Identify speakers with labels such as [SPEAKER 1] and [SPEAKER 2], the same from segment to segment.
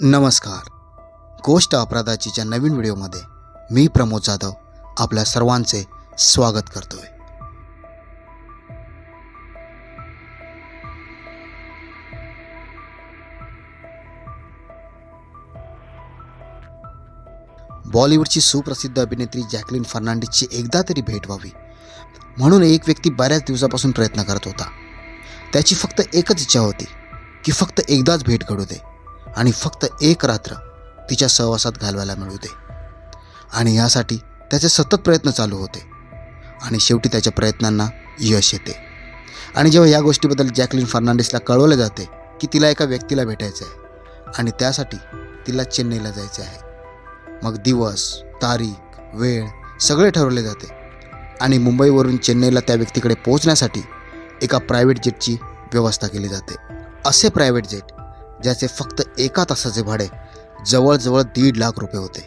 [SPEAKER 1] नमस्कार. गोष्ट अपराधाचीच्या नवीन व्हिडिओमध्ये मी प्रमोद जाधव आपल्या सर्वांचे स्वागत करतोय. बॉलिवूडची सुप्रसिद्ध अभिनेत्री जॅकलिन फर्नांडिसची एकदा तरी भेट व्हावी म्हणून एक व्यक्ती बऱ्याच दिवसापासून प्रयत्न करत होता. त्याची फक्त एकच इच्छा होती की फक्त एकदाच भेट घडू दे आणि फक्त एक रात्र तिच्या सहवासात घालवायला मिळू दे. आणि यासाठी त्याचे सतत प्रयत्न चालू होते आणि शेवटी त्याच्या प्रयत्नांना यश येते. आणि जेव्हा या गोष्टीबद्दल जॅकलिन फर्नांडिसला कळवले जाते की तिला एका व्यक्तीला भेटायचं आहे आणि त्यासाठी तिला चेन्नईला जायचे आहे, मग दिवस, तारीख, वेळ सगळे ठरवले जाते आणि मुंबईवरून चेन्नईला त्या व्यक्तीकडे पोहोचण्यासाठी एका प्रायव्हेट जेटची व्यवस्था केली जाते. असे प्रायव्हेट जेट ज्याचे फक्त एका तासाचे भाडे जवळजवळ 1.5 लाख रुपये होते.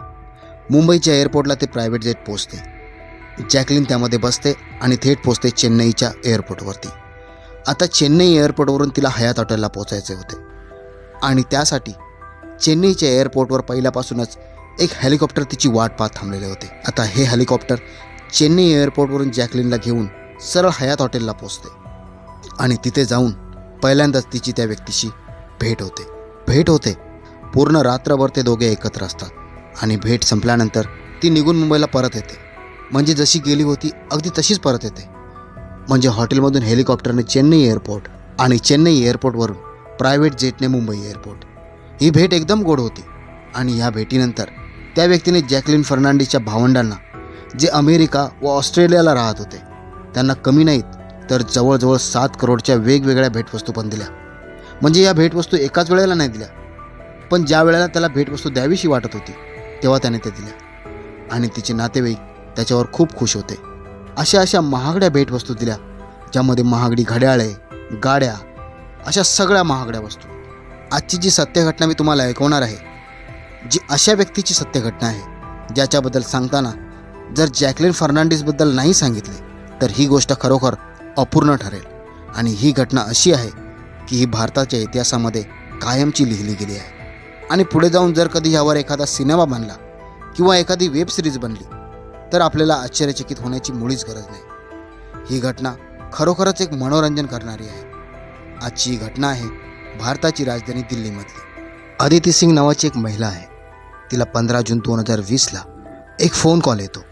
[SPEAKER 1] मुंबईच्या एअरपोर्टला ते प्रायव्हेट जेट पोहोचते. जॅकलिन त्यामध्ये बसते आणि थेट पोहोचते चेन्नईच्या एअरपोर्टवरती. आता चेन्नई एअरपोर्टवरून तिला हयात हॉटेलला पोहोचायचे होते आणि त्यासाठी चेन्नईच्या एअरपोर्टवर पहिल्यापासूनच एक हेलिकॉप्टर तिची वाट पाहत थांबलेले होते. आता हे हेलिकॉप्टर चेन्नई एअरपोर्टवरून जॅकलिनला घेऊन सरळ हयात हॉटेलला पोहोचते आणि तिथे जाऊन पहिल्यांदाच तिची त्या व्यक्तीशी भेट होते. पूर्ण रात्रभर ते दोघे एकत्र असतात आणि भेट संपल्यानंतर ती निघून मुंबईला परत येते. म्हणजे जशी गेली होती अगदी तशीच परत येते. म्हणजे हॉटेलमधून हेलिकॉप्टरने चेन्नई एअरपोर्ट आणि चेन्नई एअरपोर्टवरून प्रायव्हेट जेटने मुंबई एअरपोर्ट. ही भेट एकदम गोड होती आणि या भेटीनंतर त्या व्यक्तीने जॅकलिन फर्नांडिसच्या भावंडांना, जे अमेरिका व ऑस्ट्रेलियाला राहत होते, त्यांना कमी नाहीत तर जवळजवळ 7 करोडच्या वेगवेगळ्या भेटवस्तू पण दिल्या. म्हणजे या भेटवस्तू एकाच वेळेला नाही दिल्या, पण ज्या वेळेला त्याला भेटवस्तू द्यावीशी वाटत होती तेव्हा त्याने त्या दिल्या आणि तिचे नातेवाईक त्याच्यावर खूप खुश होते. अशा महागड्या भेटवस्तू दिल्या, ज्यामध्ये महागडी घड्याळे, गाड्या, अशा सगळ्या महागड्या वस्तू. आजची जी सत्य घटना मी तुम्हाला ऐकवणार आहे, जी अशा व्यक्तीची सत्य घटना आहे ज्याच्याबद्दल सांगताना जर जॅकलिन फर्नांडिसबद्दल नाही सांगितले तर ही गोष्ट खरोखर अपूर्ण ठरेल. आणि ही घटना अशी आहे की ही भारताच्या इतिहासामध्ये कायमची लिहिली गेली आहे. आणि पुढे जाऊन जर कधी ह्यावर एखादा सिनेमा बनला किंवा एखादी वेब सिरीज बनली तर आपल्याला आश्चर्यचकित होण्याची मुळीच गरज नाही. ही घटना खरोखरच एक मनोरंजन करणारी आहे. आजची ही घटना आहे भारताची राजधानी दिल्लीमधली. अदिती सिंग नावाची एक महिला आहे. तिला 15 जून 2020ला एक फोन कॉल येतो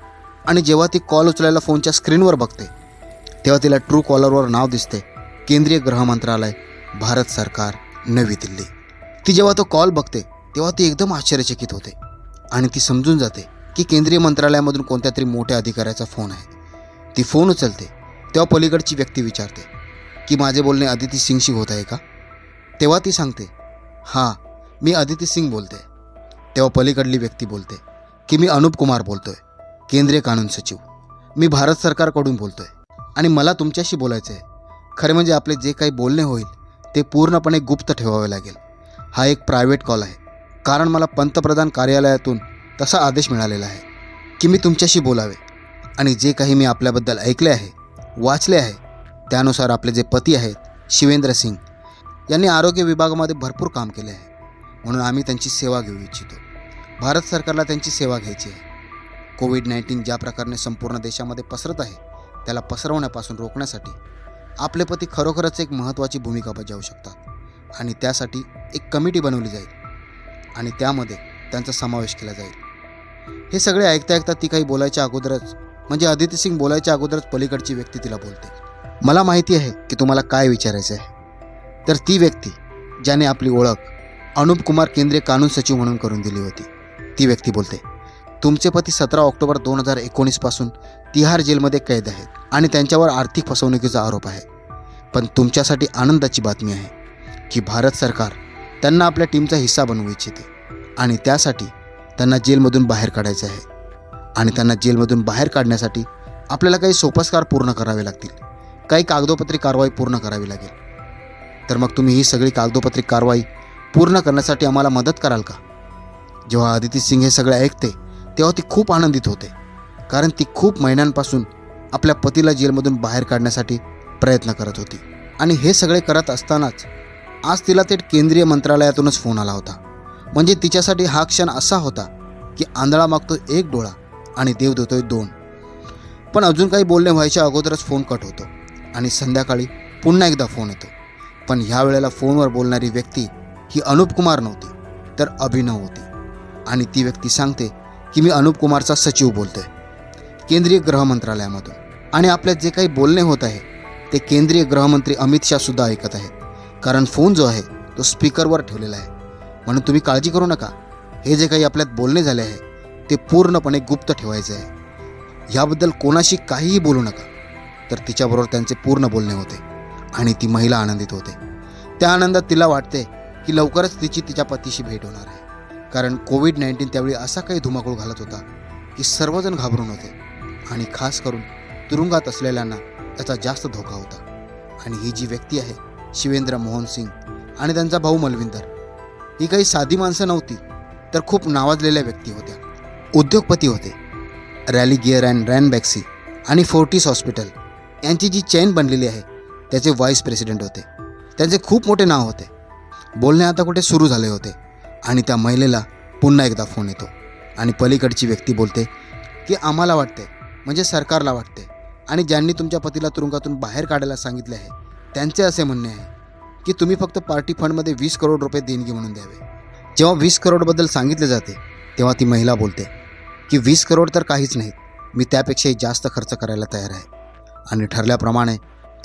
[SPEAKER 1] आणि जेव्हा ती कॉल उचलायला फोनच्या स्क्रीनवर बघते तेव्हा तिला ट्रू कॉलरवर नाव दिसते, केंद्रीय गृह मंत्रालय, भारत सरकार, नवी दिल्ली. ती जेव्हा तो कॉल बघते तेव्हा ती एकदम आश्चर्यचकित होते आणि ती समजून जाते की केंद्रीय मंत्रालयामधून कोणत्या तरी मोठ्या अधिकाऱ्याचा फोन आहे. ती फोन उचलते तेव्हा पलीकडची व्यक्ती विचारते की माझे बोलणे अदिती सिंगशी होत आहे का? तेव्हा ती सांगते, हां, मी अदिती सिंग बोलते. तेव्हा पलीकडली व्यक्ती बोलते की मी अनुप कुमार बोलतोय, केंद्रीय कानून सचिव. मी भारत सरकारकडून बोलतोय आणि मला तुमच्याशी बोलायचं आहे. खरे म्हणजे आपले जे काही बोलणे होईल ते पूर्णपणे गुप्त ठेवावे लागेल. हा एक प्रायव्हेट कॉल आहे, कारण मला पंतप्रधान कार्यालयातून तसा आदेश मिळालेला आहे की मी तुमच्याशी बोलावे. आणि जे काही मी आपल्याबद्दल ऐकले आहे, वाचले आहे, त्यानुसार आपले जे पती आहेत शिवेंद्र सिंग यांनी आरोग्य विभागामध्ये भरपूर काम केले आहे, म्हणून आम्ही त्यांची सेवा घेऊ इच्छितो. भारत सरकारला त्यांची सेवा घ्यायची आहे. कोविड-19 ज्या प्रकारे संपूर्ण देशामध्ये पसरत आहे त्याला पसरवण्यापासून रोखण्यासाठी आपले पती खरोखरच एक महत्त्वाची भूमिका बजावू शकतात आणि त्यासाठी एक कमिटी बनवली जाईल आणि त्यामध्ये त्यांचा समावेश केला जाईल. हे सगळे ऐकता ती काही बोलायच्या अगोदरच, म्हणजे अदिती सिंग बोलायच्या अगोदरच पलीकडची व्यक्ती तिला बोलते, मला माहिती आहे की तुम्हाला काय विचारायचं आहे. तर ती व्यक्ती ज्याने आपली ओळख अनुप कुमार केंद्रीय कानून सचिव म्हणून करून दिली होती, ती व्यक्ती बोलते, तुमचे पती 17 ऑक्टोबर 2019 पासून तिहार जेलमध्ये कैद आहेत आणि त्यांच्यावर आर्थिक फसवणुकीचा आरोप आहे. पण तुमच्यासाठी आनंदाची बातमी आहे की भारत सरकार त्यांना आपल्या टीमचा हिस्सा बनवू इच्छिते आणि त्यासाठी त्यांना जेलमधून बाहेर काढायचे आहे. आणि त्यांना जेलमधून बाहेर काढण्यासाठी आपल्याला काही सोपस्कार पूर्ण करावे लागतील, काही कागदोपत्री कारवाई पूर्ण करावी लागेल. तर मग तुम्ही ही सगळी कागदोपत्री कारवाई पूर्ण करण्यासाठी आम्हाला मदत कराल का? जेव्हा अदिती सिंग हे सगळे ऐकते तेव्हा ती खूप आनंदित होते, कारण ती खूप महिन्यांपासून आपल्या पतीला जेलमधून बाहेर काढण्यासाठी प्रयत्न करत होती. आणि हे सगळे करत असतानाच आज तिला थेट केंद्रीय मंत्रालयातूनच फोन आला होता म्हणजे तिच्यासाठी हा क्षण असा होता की आंधळा मागतो एक डोळा आणि देव देतोय दोन. पण अजून काही बोलणे व्हायच्या अगोदरच फोन कट होतो आणि संध्याकाळी पुन्हा एकदा फोन येतो. पण ह्या वेळेला फोनवर बोलणारी व्यक्ती ही अनुप कुमार नव्हती, तर अभिनव होती. आणि ती व्यक्ती सांगते की मी अनुप कुमारचा सचिव बोलतोय केंद्रीय गृह मंत्रालयामधून. आणि आपल्यात जे काही बोलणे होत आहे ते केंद्रीय गृहमंत्री अमित शाह सुद्धा ऐकत आहेत, कारण फोन जो आहे तो स्पीकरवर ठेवलेला आहे. म्हणून तुम्ही काळजी करू नका, हे जे काही आपल्यात बोलणे झाले आहे ते पूर्णपणे गुप्त ठेवायचे आहे. ह्याबद्दल कोणाशी काहीही बोलू नका. तर तिच्याबरोबर त्यांचे पूर्ण बोलणे होते आणि ती महिला आनंदित होते. त्या आनंदात तिला वाटते की लवकरच तिच्या पतीशी भेट होणार आहे, कारण कोविड-19 त्यावेळी असा काही धुमाकूळ घालत होता की सर्वजण घाबरून होते आणि खास करून तुरुंगात असलेल्यांना याचा जास्त धोका होता. आणि ही जी व्यक्ती आहे शिवेंद्र मोहन सिंग आणि त्यांचा भाऊ मलविंदर, ही काही साधी माणसं नव्हती, तर खूप नावाजलेल्या व्यक्ती होत्या. उद्योगपती होते. रॅली गिअर अँड रॅनबॅक्सी आणि फोर्टिस हॉस्पिटल यांची जी चेन बनलेली आहे त्याचे व्हाईस प्रेसिडेंट होते. त्यांचे खूप मोठे नाव होते. बोलणे आता कुठे सुरू झाले होते आणि त्या महिलेला पुन्हा एकदा फोन येतो आणि पलीकडची व्यक्ती बोलते की आम्हाला वाटते, म्हणजे सरकारला वाटते आणि ज्यांनी तुमच्या पतीला तुरुंगातून बाहेर काढायला सांगितले आहे त्यांचे असे म्हणणे आहे की तुम्ही फक्त पार्टी फंडमध्ये 20 करोड रुपये देणगी म्हणून द्यावे. जेव्हा 20 करोडबद्दल सांगितले जाते तेव्हा ती महिला बोलते की 20 करोड तर काहीच नाहीत, मी त्यापेक्षाही जास्त खर्च करायला तयार आहे. आणि ठरल्याप्रमाणे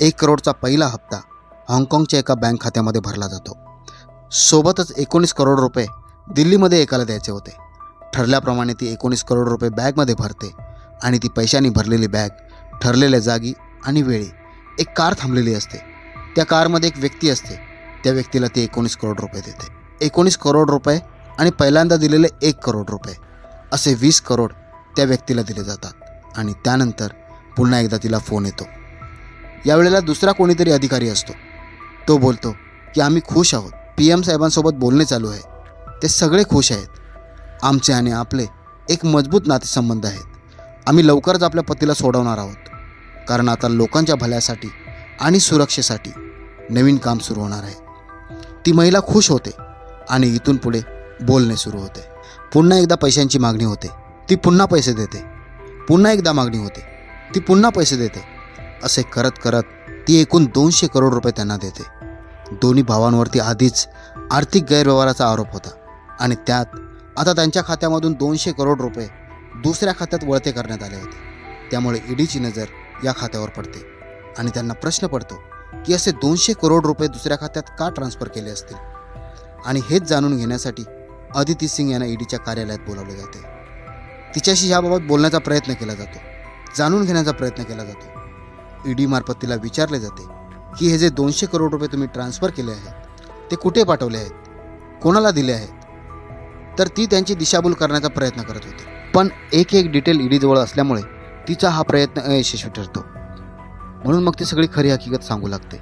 [SPEAKER 1] 1 करोडचा पहिला हप्ता हाँगकाँगच्या एका बँक खात्यामध्ये भरला जातो. सोबतच 19 करोड रुपये दिल्लीमध्ये एकाला द्यायचे होते. ठरल्याप्रमाणे ती 19 करोड रुपये बॅगमध्ये भरते आणि ती पैशांनी भरलेली बॅग ठरलेल्या जागी आणि वेळी एक कार थांबलेली असते. त्या कारमध्ये एक व्यक्ती असते. त्या व्यक्तीला ती 19 करोड रुपये देते. 19 करोड रुपये आणि पहिल्यांदा दिलेले 1 करोड रुपये असे 20 करोड त्या व्यक्तीला दिले जातात. आणि त्यानंतर पुन्हा एकदा तिला फोन येतो. यावेळेला दुसरा कोणीतरी अधिकारी असतो. तो बोलतो की आम्ही खुश आहोत, PM साहेबांसोबत बोलणे चालू आहे, ते सगळे खुश आहेत. आमचे आणि आपले एक मजबूत नातेसंबंध आहेत. आम्ही लवकरच आपल्या पतीला सोडवणार आहोत, कारण आता लोकांच्या भल्यासाठी आणि सुरक्षेसाठी नवीन काम सुरू होणार आहे. ती महिला खुश होते आणि इथून पुढे बोलणे सुरू होते. पुन्हा एकदा पैशांची मागणी होते, ती पुन्हा पैसे देते. पुन्हा एकदा मागणी होते, ती पुन्हा पैसे देते. असे करत करत ती एकूण 200 करोड रुपये त्यांना देते. दोन्ही भावांवरती आधीच आर्थिक गैरव्यवहाराचा आरोप होता आणि त्यात आता त्यांच्या खात्यामधून 200 करोड रुपये दुसऱ्या खात्यात वळते करण्यात आले होते. त्यामुळे ईडीची नजर या खात्यावर पडते आणि त्यांना प्रश्न पडतो की असे 200 करोड रुपये दुसऱ्या खात्यात का ट्रान्सफर केले असतील. आणि हेच जाणून घेण्यासाठी अदिती सिंग यांना ईडीच्या कार्यालयात बोलावले जाते. तिच्याशी याबाबत बोलण्याचा प्रयत्न केला जातो, जाणून घेण्याचा प्रयत्न केला जातो. ईडी मार्फत तिला विचारले जाते की हे जे 200 करोड रुपये तुम्ही ट्रान्सफर केले आहेत ते कुठे पाठवले आहेत, कोणाला दिले आहेत. तर ती त्यांची दिशाभूल करण्याचा प्रयत्न करत होती. पण एक डिटेल ईडीजवळ असल्यामुळे तिचा हा प्रयत्न अयशस्वी ठरतो. म्हणून मग ती सगळी खरी हकीकत सांगू लागते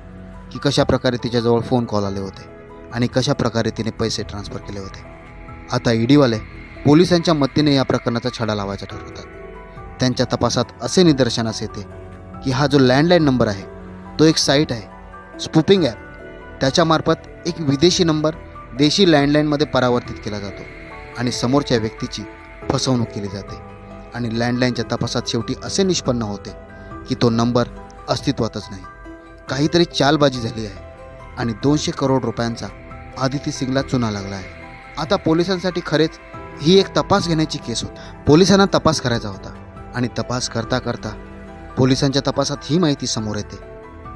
[SPEAKER 1] की कशा प्रकारे तिच्याजवळ फोन कॉल आले होते आणि कशा प्रकारे तिने पैसे ट्रान्सफर केले होते. आता ईडीवाले पोलिसांच्या मदतीने या प्रकरणाचा छडा लावायचा ठरवतात. त्यांच्या तपासात असे निदर्शनास येते की हा जो लँडलाईन नंबर आहे तो एक साईट आहे, स्पूपिंग ॲप. त्याच्यामार्फत एक विदेशी नंबर देशी लँडलाईनमध्ये परावर्तित केला जातो आणि समोरच्या व्यक्तीची फसवणूक केली जाते. आणि लँडलाईनच्या तपासात शेवटी असे निष्पन्न होते की तो नंबर अस्तित्वातच नाही. काहीतरी चालबाजी झाली आहे आणि 200 करोड रुपयांचा आदिती सिंगला चुना लागला आहे. आता पोलिसांसाठी खरेच ही एक तपास घेण्याची केस होती. पोलिसांना तपास करायचा होता आणि तपास करता करता पोलिसांच्या तपासात ही माहिती समोर येते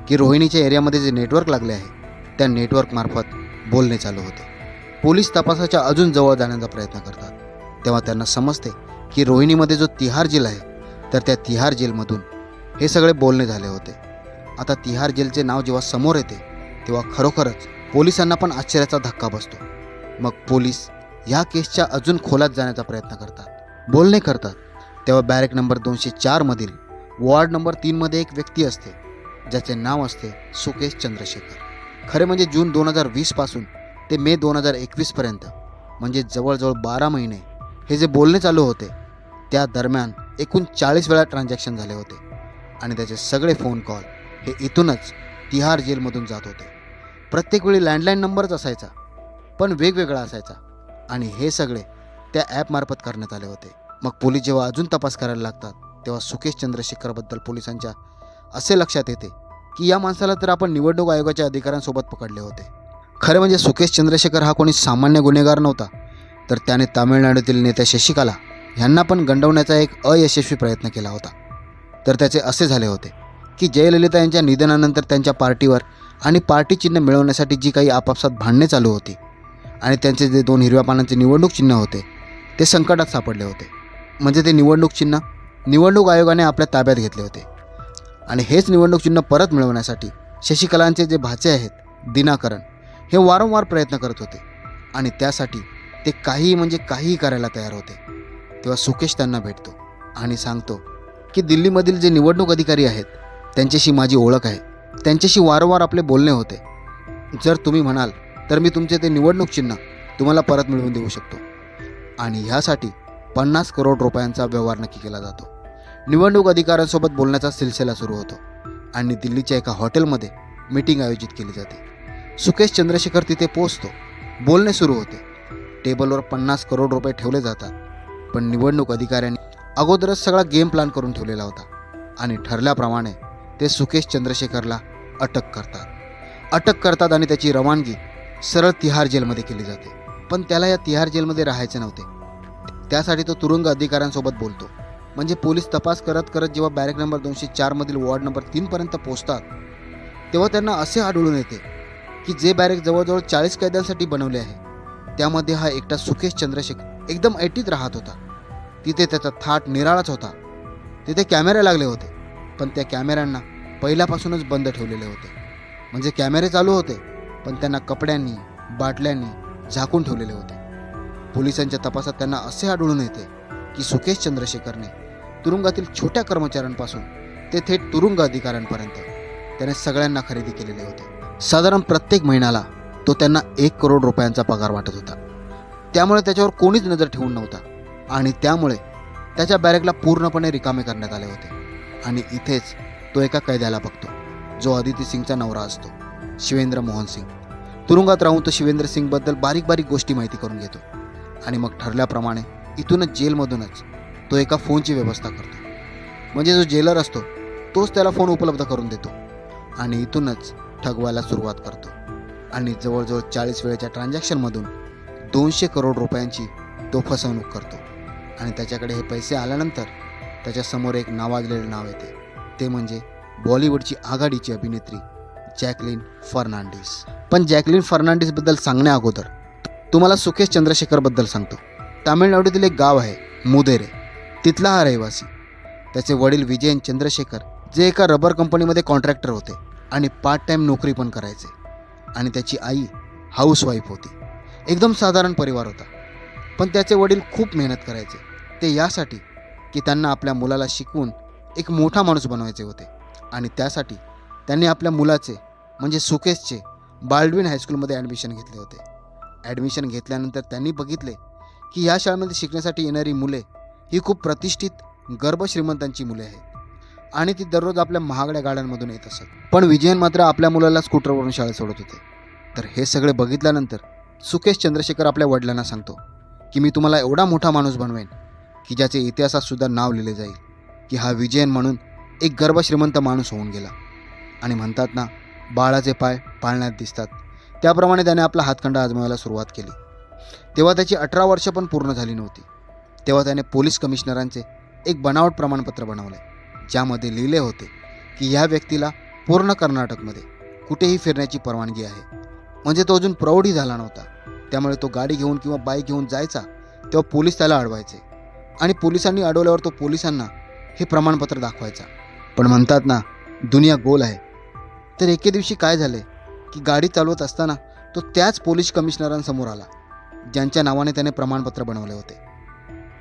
[SPEAKER 1] की रोहिणीच्या एरियामध्ये जे नेटवर्क लागले आहे त्या नेटवर्कमार्फत बोलणे चालू होते. पोलीस तपासाच्या अजून जवळ जाण्याचा प्रयत्न करतात. तेव्हा त्यांना समजते की रोहिणीमध्ये जो तिहार जेल आहे तर त्या तिहार जेलमधून हे सगळे बोलणे झाले होते. आता तिहार जेलचे नाव जेव्हा समोर येते तेव्हा खरोखरच पोलिसांना पण आश्चर्याचा धक्का बसतो. मग पोलीस ह्या केसच्या अजून खोलात जाण्याचा प्रयत्न करतात, बोलणे करतात. तेव्हा बॅरेक नंबर 204 मधील वॉर्ड नंबर 3 मध्ये एक व्यक्ती असते ज्याचे नाव असते सुकेश चंद्रशेखर. खरे म्हणजे जून 2020 पासून ते मे 2021 पर्यंत, म्हणजे जवळजवळ 12 महिने हे जे बोलणे चालू होते त्या दरम्यान एकूण 40 वेळा ट्रान्झॅक्शन झाले होते. आणि त्याचे सगळे फोन कॉल हे इथूनच तिहार जेलमधून जात होते. प्रत्येक वेळी लँडलाईन नंबरच असायचा पण वेगवेगळा असायचा आणि हे सगळे त्या ॲपमार्फत करण्यात आले होते. मग पोलीस जेव्हा अजून तपास करायला लागतात तेव्हा सुकेश चंद्रशेखरबद्दल पोलिसांच्या असे लक्षात येते की या माणसाला तर आपण निवडणूक आयोगाच्या अधिकाऱ्यांसोबत पकडले होते. खरे म्हणजे सुकेश चंद्रशेखर हा कोणी सामान्य गुन्हेगार नव्हता, तर त्याने तामिळनाडूतील नेत्या शशिकला ह्यांना पण गंडवण्याचा एक अयशस्वी प्रयत्न केला होता. तर त्याचे असे झाले होते की जयललिता यांच्या निधनानंतर त्यांच्या पार्टीवर आणि पार्टी चिन्ह मिळवण्यासाठी जी काही आपापसात भांडणे चालू होती आणि त्यांचे जे 2 हिरव्या पानांचे निवडणूक चिन्ह होते ते संकटात सापडले होते. म्हणजे ते निवडणूक चिन्ह निवडणूक आयोगाने आपल्या ताब्यात घेतले होते आणि हेच निवडणूक चिन्ह परत मिळवण्यासाठी शशिकलांचे जे भाचे आहेत दिनाकरण हे वारंवार प्रयत्न करत होते आणि त्यासाठी ते काहीही करायला तयार होते. तेव्हा सुकेश त्यांना भेटतो आणि सांगतो की दिल्लीमधील जे निवडणूक अधिकारी आहेत त्यांच्याशी माझी ओळख आहे, त्यांच्याशी वारंवार आपले बोलणे होते. जर तुम्ही म्हणाल तर मी तुमचे ते निवडणूक चिन्ह तुम्हाला परत मिळवून देऊ शकतो आणि ह्यासाठी 50 करोड रुपयांचा व्यवहार नक्की केला जातो. निवडणूक अधिकाऱ्यांसोबत बोलण्याचा सिलसिला सुरू होतो आणि दिल्लीच्या एका हॉटेलमध्ये मीटिंग आयोजित केली जाते. सुकेश चंद्रशेखर तिथे पोहोचतो. बोलणे सुरू होते. टेबलवर 50 करोड रुपये ठेवले जातात, पण निवडणूक अधिकाऱ्यांनी अगोदरच सगळा गेम प्लॅन करून ठेवलेला होता आणि ठरल्याप्रमाणे ते सुकेश चंद्रशेखरला अटक करतात आणि त्याची रवानगी सरळ तिहार जेलमध्ये केली जाते. पण त्याला या तिहार जेलमध्ये राहायचे नव्हते. त्यासाठी तो तुरुंग अधिकाऱ्यांसोबत बोलतो. म्हणजे पोलीस तपास करत करत जेव्हा बॅरेक नंबर 204 मधील वॉर्ड नंबर 3 पर्यंत पोहोचतात तेव्हा त्यांना असे आढळून येते की जे बॅरेक जवळजवळ 40 कैद्यांसाठी बनवले आहे त्यामध्ये हा एकटा सुकेश चंद्रशेखर एकदम ऐटीत राहत होता. तिथे त्याचा थाट निराळाच होता. तिथे कॅमेरे लागले होते, पण त्या कॅमेऱ्यांना पहिल्यापासूनच बंद ठेवलेले होते. म्हणजे कॅमेरे चालू होते पण त्यांना कपड्यांनी बाटल्यांनी झाकून ठेवलेले होते. पोलिसांच्या तपासात त्यांना असे आढळून येते की सुकेश चंद्रशेखरने तुरुंगातील छोट्या कर्मचाऱ्यांपासून ते थेट तुरुंग अधिकाऱ्यांपर्यंत त्याने सगळ्यांना खरेदी केलेले होते. साधारण प्रत्येक महिन्याला तो त्यांना 1 करोड रुपयांचा पगार वाटत होता. त्यामुळे त्याच्यावर कोणीच नजर ठेवून नव्हता आणि त्यामुळे त्याच्या बॅरेकला पूर्णपणे रिकामे करण्यात आले होते. आणि इथेच तो एका कैद्याला बघतो जो अदिती सिंगचा नवरा असतो, शिवेंद्र मोहन सिंग. तुरुंगात राहून तो शिवेंद्र सिंगबद्दल बारीक बारीक गोष्टी माहिती करून घेतो आणि मग ठरल्याप्रमाणे इथूनच जेलमधूनच तो एका फोनची व्यवस्था करतो. म्हणजे जो जेलर असतो तोच त्याला फोन उपलब्ध करून देतो आणि इथूनच ठगवायला सुरुवात करतो. आणि जवळजवळ 40 वेळेच्या ट्रान्झॅक्शनमधून 200 करोड रुपयांची तो फसवणूक करतो. आणि त्याच्याकडे हे पैसे आल्यानंतर त्याच्यासमोर एक नावाजलेलं नाव येते, ते म्हणजे बॉलिवूडची आघाडीची अभिनेत्री जॅकलीन फर्नांडिस. पण जॅकलीन फर्नांडिसबद्दल सांगण्या अगोदर तुम्हाला सुकेश चंद्रशेखरबद्दल सांगतो. तामिळनाडूतील एक गाव आहे मुदेरे, तिथला हा रहिवासी. त्याचे वडील विजयन चंद्रशेखर जे एका रबर कंपनीमध्ये कॉन्ट्रॅक्टर होते आणि पार्ट टाईम नोकरी पण करायचे. आणि त्याची आई हाऊसवाईफ होती. एकदम साधारण परिवार होता. पण त्याचे वडील खूप मेहनत करायचे, ते यासाठी की त्यांना आपल्या मुलाला शिकवून एक मोठा माणूस बनवायचे होते. आणि त्यासाठी त्यांनी आपल्या मुलाचे म्हणजे सुकेशचे बाल्डविन हायस्कूलमध्ये ॲडमिशन घेतले होते. ॲडमिशन घेतल्यानंतर त्यांनी बघितले की ह्या शाळेमध्ये शिकण्यासाठी येणारी मुले ही खूप प्रतिष्ठित गर्भश्रीमंतांची मुले आहेत आणि ती दररोज आपल्या महागड्या गाड्यांमधून येत असत. पण विजयन मात्र आपल्या मुलाला स्कूटरवरून शाळेत सोडत होते. तर हे सगळे बघितल्यानंतर सुकेश चंद्रशेखर आपल्या वडिलांना सांगतो की मी तुम्हाला एवढा मोठा माणूस बनवेन की ज्याचे इतिहासात सुद्धा नाव लिहिले जाईल की हा विजयन म्हणून एक गर्भश्रीमंत माणूस होऊन गेला. आणि म्हणतात ना, बाळाचे पाय पाळण्यात दिसतात, त्याप्रमाणे त्याने आपला हातखंडा आजमावायला सुरुवात केली. तेव्हा त्याची 18 वर्ष पण पूर्ण झाली नव्हती. तेव्हा त्याने पोलीस कमिशनरांचे एक बनावट प्रमाणपत्र बनवले, ज्यामध्ये लिहिले होते की ह्या व्यक्तीला पूर्ण कर्नाटकमध्ये कुठेही फिरण्याची परवानगी आहे. म्हणजे तो अजून प्रौढही झाला नव्हता. त्यामुळे तो गाडी घेऊन किंवा बाईक घेऊन जायचा तेव्हा पोलीस त्याला अडवायचे आणि पोलिसांनी अडवल्यावर तो पोलिसांना हे प्रमाणपत्र दाखवायचा. पण म्हणतात ना, दुनिया गोल आहे. तर एके दिवशी काय झाले की गाडी चालवत असताना तो त्याच पोलीस कमिशनरांसमोर आला ज्यांच्या नावाने त्याने प्रमाणपत्र बनवले होते.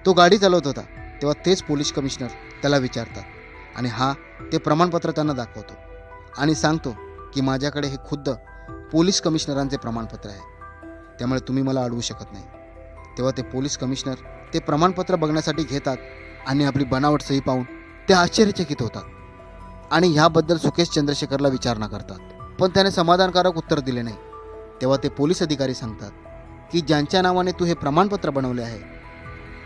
[SPEAKER 1] तो गाडी चालवत होता तेव्हा तेच पोलीस कमिशनर त्याला विचारतात आणि हा ते प्रमाणपत्र त्यांना दाखवतो आणि सांगतो की माझ्याकडे हे खुद्द पोलीस कमिशनरांचे प्रमाणपत्र आहे, त्यामुळे तुम्ही मला अडवू शकत नाही. तेव्हा ते पोलीस कमिशनर ते प्रमाणपत्र बघण्यासाठी घेतात आणि आपली बनावट सही पाहून ते आश्चर्यचकित होतात आणि ह्याबद्दल सुकेश चंद्रशेखरला विचारणा करतात. पण त्याने समाधानकारक उत्तर दिले नाही. तेव्हा ते पोलीस अधिकारी सांगतात की ज्यांच्या नावाने तू हे प्रमाणपत्र बनवले आहे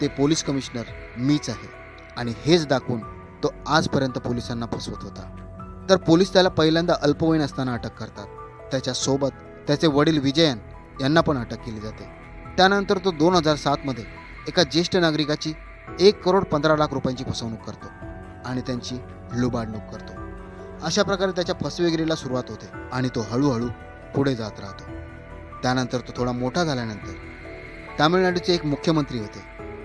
[SPEAKER 1] ते पोलीस कमिशनर मीच आहे, आणि हेच दाखवून तो आजपर्यंत पोलिसांना फसवत होता. तर पोलीस त्याला पहिल्यांदा अल्पवयीन असताना अटक करतात. त्याच्यासोबत त्याचे वडील विजयन यांना पण अटक केली जाते. त्यानंतर तो 2007मध्ये एका ज्येष्ठ नागरिकाची 1,15,00,000 रुपयांची फसवणूक करतो आणि त्यांची लुबाडणूक करतो. अशा प्रकारे त्याच्या फसवेगिरीला सुरुवात होते आणि तो हळूहळू पुढे जात राहतो. त्यानंतर तो थोडा मोठा झाल्यानंतर तामिळनाडूचे एक मुख्यमंत्री होते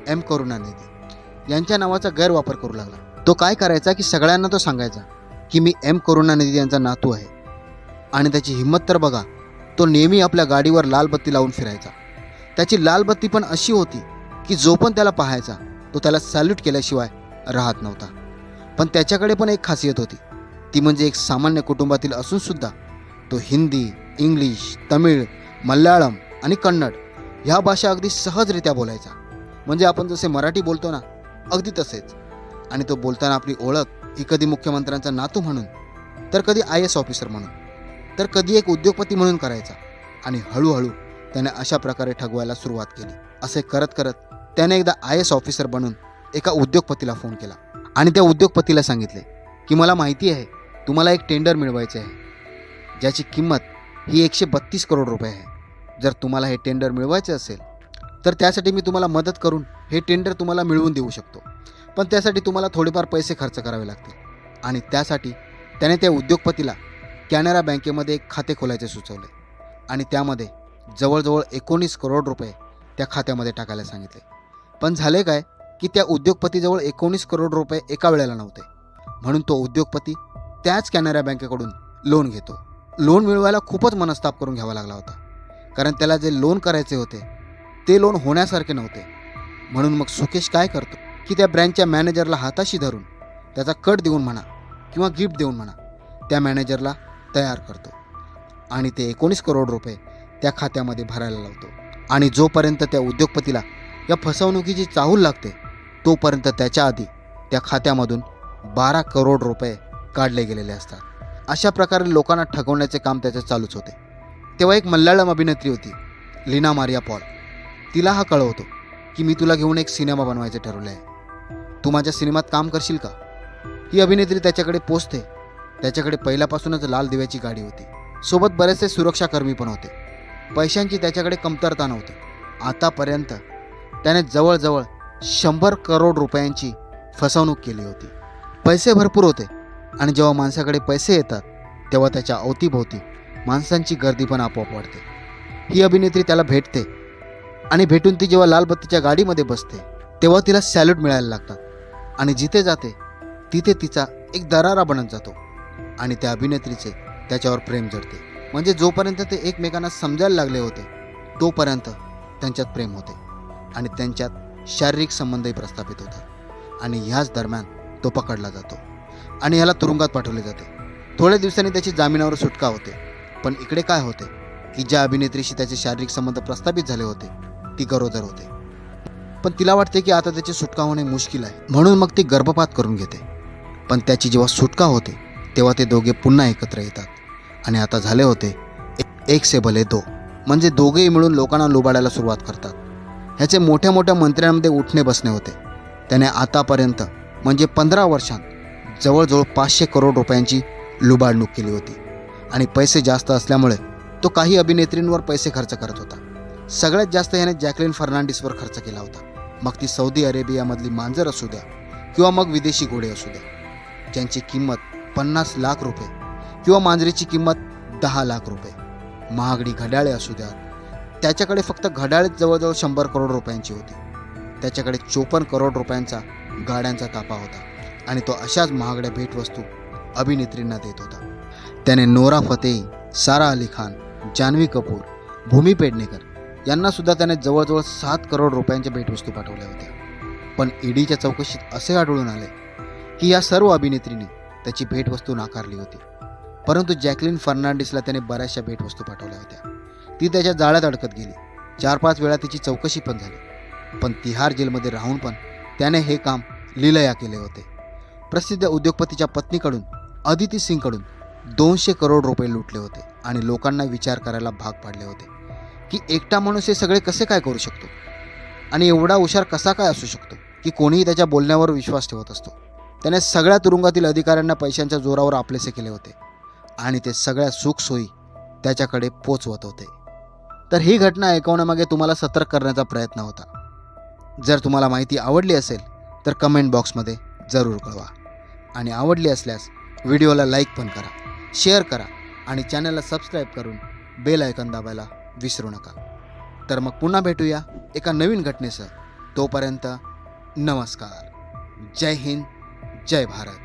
[SPEAKER 1] एम करुणानिधी यांच्या नावाचा गैरवापर करू लागला. तो काय करायचा की सगळ्यांना तो सांगायचा की मी एम करुणानिधी यांचा नातू आहे. आणि त्याची हिंमत तर बघा, तो नेहमी आपल्या गाडीवर लाल बत्ती लावून फिरायचा. त्याची लाल बत्ती पण अशी होती की जो पण त्याला पाहायचा तो त्याला सॅल्यूट केल्याशिवाय राहत नव्हता. पण त्याच्याकडे पण एक खासियत होती, ती म्हणजे एक सामान्य कुटुंबातील असूनसुद्धा तो हिंदी, इंग्लिश, तमिळ, मल्याळम आणि कन्नड ह्या भाषा अगदी सहजरित्या बोलायचा. म्हणजे आपण जसे मराठी बोलतो ना, अगदी तसेच. आणि तो बोलताना आपली ओळख ही कधी मुख्यमंत्र्यांचा नातू म्हणून, तर कधी IAS ऑफिसर म्हणून, तर कधी एक उद्योगपती म्हणून करायचा. आणि हळूहळू त्याने अशा प्रकारे ठगवायला सुरुवात केली. असे करत करत त्याने एकदा IAS ऑफिसर बनून एका उद्योगपतीला फोन केला आणि त्या उद्योगपतीला सांगितले की मला माहिती आहे तुम्हाला एक टेंडर मिळवायचे आहे ज्याची किंमत ही 132 करोड रुपये आहे. जर तुम्हाला हे टेंडर मिळवायचे असेल तर त्यासाठी मी तुम्हाला मदत करून हे टेंडर तुम्हाला मिळवून देऊ शकतो. पण त्यासाठी तुम्हाला थोडेफार पैसे खर्च करावे लागतील. आणि त्यासाठी त्याने त्या उद्योगपतीला कॅनरा बँकेमध्ये एक खाते खोलायचे सुचवले आणि त्यामध्ये जवळजवळ 19 करोड रुपये त्या खात्यामध्ये टाकायला सांगितले. पण झाले काय की त्या उद्योगपतीजवळ 19 करोड रुपये एका वेळेला नव्हते. म्हणून तो उद्योगपती त्याच कॅनरा बँकेकडून लोन घेतो. लोन मिळवायला खूपच मनस्ताप करून घ्यावा लागला होता, कारण त्याला जे लोन करायचे होते ते लोन होण्यासारखे नव्हते. म्हणून मग सुकेश काय करतो की त्या ब्रँचच्या मॅनेजरला हाताशी धरून त्याचा कट देऊन म्हणा किंवा गिफ्ट देऊन म्हणा त्या मॅनेजरला तयार करतो आणि ते 19 करोड रुपये त्या खात्यामध्ये भरायला लावतो. आणि जोपर्यंत त्या उद्योगपतीला या फसवणुकीची चाहूल लागते तोपर्यंत त्याच्या आधी त्या खात्यामधून 12 करोड रुपये काढले गेलेले असतात. अशा प्रकारे लोकांना ठगवण्याचे काम त्याचे चालूच होते. तेव्हा एक मल्याळम अभिनेत्री होती लीना मारिया पॉल. तिला हा कळवतो की मी तुला घेऊन एक सिनेमा बनवायचे ठरवले आहे, तू माझ्या सिनेमात काम करशील का. ही अभिनेत्री त्याच्याकडे पोचते. त्याच्याकडे पहिल्यापासूनच लाल दिव्याची गाडी होती, सोबत बरेचसे सुरक्षाकर्मी पण होते. पैशांची त्याच्याकडे कमतरता नव्हती. आतापर्यंत त्याने जवळजवळ 100 करोड रुपयांची फसवणूक केली होती. पैसे भरपूर होते आणि जेव्हा माणसाकडे पैसे येतात तेव्हा त्याच्या अवतीभोवती माणसांची गर्दी पण आपोआप वाढते. ही अभिनेत्री त्याला भेटते आणि भेटून ती जेव्हा लालबत्तीच्या गाडीमध्ये बसते तेव्हा तिला सॅल्यूट मिळायला लागतात आणि जिथे जाते तिथे तिचा एक दरारा बनत जातो आणि त्या अभिनेत्रीचे त्याच्यावर प्रेम जडते. म्हणजे जोपर्यंत ते एकमेकांना समजायला लागले होते तोपर्यंत त्यांच्यात प्रेम होते आणि त्यांच्यात शारीरिक संबंधही प्रस्थापित होतात. आणि ह्याच दरम्यान तो पकडला जातो आणि ह्याला तुरुंगात पाठवले जाते. थोड्या दिवसांनी त्याची जामिनावर सुटका होते. पण इकडे काय होते की ज्या अभिनेत्रीशी त्याचे शारीरिक संबंध प्रस्थापित झाले होते ती गरोदर होते. पण तिला वाटते की आता त्याची सुटका होणे मुश्किल आहे, म्हणून मग ती गर्भपात करून घेते. पण त्याची जेव्हा सुटका होते तेव्हा ते दोघे पुन्हा एकत्र येतात आणि आता झाले होते एक से भले दो, म्हणजे दोघेही मिळून लोकांना लुबाडायला सुरुवात करतात. ह्याचे मोठ्या मोठ्या मंत्र्यांमध्ये उठणे बसणे होते. त्याने आतापर्यंत म्हणजे 15 वर्षांत जवळजवळ 500 करोड रुपयांची लुबाडणूक केली होती. आणि पैसे जास्त असल्यामुळे तो काही अभिनेत्रींवर पैसे खर्च करत होता. सगळ्यात जास्त याने जॅकलिन फर्नांडिसवर खर्च केला होता. मग ती सौदी अरेबियामधली मांजर असू द्या किंवा मग विदेशी घोडे असू द्या, ज्यांची किंमत 50 लाख रुपये किंवा मांजरीची किंमत 10 लाख रुपये. महागडी घड्याळे असू द्या, त्याच्याकडे फक्त घड्याळेच जवळजवळ 100 करोड रुपयांची होती. त्याच्याकडे 54 करोड रुपयांचा गाड्यांचा ताफा होता आणि तो अशाच महागड्या भेटवस्तू अभिनेत्रींना देत होता. त्याने नोरा फतेही, सारा अली खान, जान्हवी कपूर, भूमी पेडणेकर यांना सुद्धा त्याने जवळजवळ 7 करोड रुपयांच्या भेटवस्तू पाठवल्या होत्या. पण ईडीच्या चौकशीत असे आढळून आले की या सर्व अभिनेत्रींनी त्याची भेटवस्तू नाकारली होती. परंतु जॅकलिन फर्नांडिसला त्याने बऱ्याचशा भेटवस्तू पाठवल्या होत्या. ती त्याच्या जाळ्यात अडकत गेली. 4-5 वेळा तिची चौकशी पण झाली. पण तिहार जेलमध्ये राहून पण त्याने हे काम लीलया केले होते. प्रसिद्ध उद्योगपतीच्या पत्नीकडून अदिती सिंगकडून 200 करोड रुपये लुटले होते आणि लोकांना विचार करायला भाग पाडले होते. की एकटा माणूस हे सगळे कसे काय करू शकतो आणि एवढा हुशार कसा काय असू शकतो की कोणीही त्याच्या बोलण्यावर विश्वास ठेवत असतो. त्याने सगळ्या तुरुंगातील अधिकाऱ्यांना पैशांच्या जोरावर आपलेसे केले होते आणि ते सगळ्या सुखसोयी त्याच्याकडे पोचवत होते. तर ही घटना ऐकवण्यामागे तुम्हाला सतर्क करण्याचा प्रयत्न होता. जर तुम्हाला माहिती आवडली असेल तर कमेंट बॉक्समध्ये जरूर कळवा आणि आवडली असल्यास व्हिडिओला लाईक पण करा, शेअर करा आणि चॅनलला सबस्क्राईब करून बेल आयकॉन दाबायला विसरू नका. तर मग पुन्हा भेटूया एका नवीन घटनेसह. तोपर्यंत नमस्कार. जय हिंद, जय भारत.